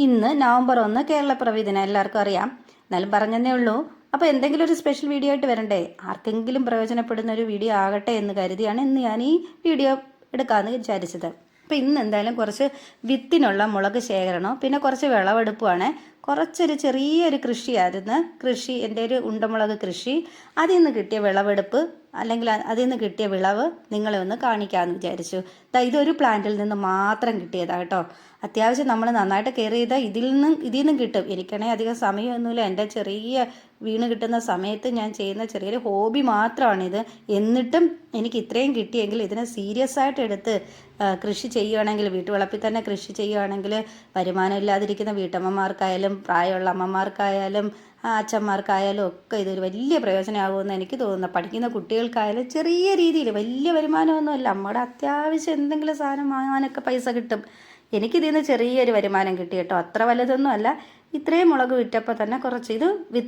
ഇന്ന് നവംബർ 1 കേരളപ്പിറവി ദിനം എല്ലാവർക്കും അറിയാം. എന്നാലും പറഞ്ഞതേ ഉള്ളൂ. അപ്പോൾ എന്തെങ്കിലും ഒരു സ്പെഷ്യൽ വീഡിയോ ആയിട്ട് വരണ്ടേ, ആർക്കെങ്കിലും പ്രയോജനപ്പെടുന്ന ഒരു വീഡിയോ ആകട്ടെ എന്ന് കരുതിയാണ് ഇന്ന് ഞാൻ ഈ വീഡിയോ എടുക്കാമെന്ന് വിചാരിച്ചത്. അപ്പോൾ ഇന്ന് എന്തായാലും കുറച്ച് വിത്തിനുള്ള മുളക് ശേഖരണോ പിന്നെ കുറച്ച് വിളവെടുപ്പുമാണ്. കുറച്ചൊരു ചെറിയൊരു കൃഷി, എൻ്റെ ഒരു ഉണ്ടമുളക് കൃഷി, അതിൽ നിന്ന് കിട്ടിയ വിളവെടുപ്പ് അല്ലെങ്കിൽ അതിൽ നിന്ന് കിട്ടിയ വിളവ് നിങ്ങളെ ഒന്ന് കാണിക്കാമെന്ന് വിചാരിച്ചു. ഇതൊരു പ്ലാന്റിൽ നിന്ന് മാത്രം കിട്ടിയതാണ് കേട്ടോ. അത്യാവശ്യം നമ്മൾ നന്നായിട്ട് കെയർ ചെയ്താൽ ഇതിൽ നിന്നും കിട്ടും. എനിക്കാണെങ്കിൽ അധികം സമയമൊന്നുമില്ല. എൻ്റെ ചെറിയ വീണ് കിട്ടുന്ന സമയത്ത് ഞാൻ ചെയ്യുന്ന ചെറിയൊരു ഹോബി മാത്രമാണിത്. എന്നിട്ടും എനിക്ക് ഇത്രയും കിട്ടിയെങ്കിൽ ഇതിനെ സീരിയസ് ആയിട്ട് എടുത്ത് കൃഷി ചെയ്യുകയാണെങ്കിൽ, വീട്ടുവളപ്പിൽ തന്നെ കൃഷി ചെയ്യുകയാണെങ്കിൽ വരുമാനം ഇല്ലാതിരിക്കുന്ന വീട്ടമ്മമാർക്കായാലും പ്രായമുള്ള അമ്മമാർക്കായാലും അച്ഛന്മാർക്കായാലും ഒക്കെ ഇതൊരു വലിയ പ്രയോജനമാകുമെന്ന് എനിക്ക് തോന്നുന്നു. പഠിക്കുന്ന കുട്ടികൾക്കായാലും ചെറിയ രീതിയിൽ, വലിയ വരുമാനമൊന്നുമല്ല, നമ്മുടെ അത്യാവശ്യം എന്തെങ്കിലും സാധനം വാങ്ങാനൊക്കെ പൈസ കിട്ടും. എനിക്കിതിൽ നിന്ന് ചെറിയൊരു വരുമാനം കിട്ടി കേട്ടോ. അത്ര വലുതൊന്നും അല്ല. ഇത്രയും മുളക് വിറ്റപ്പോൾ തന്നെ കുറച്ച് ഇത് വിത്ത്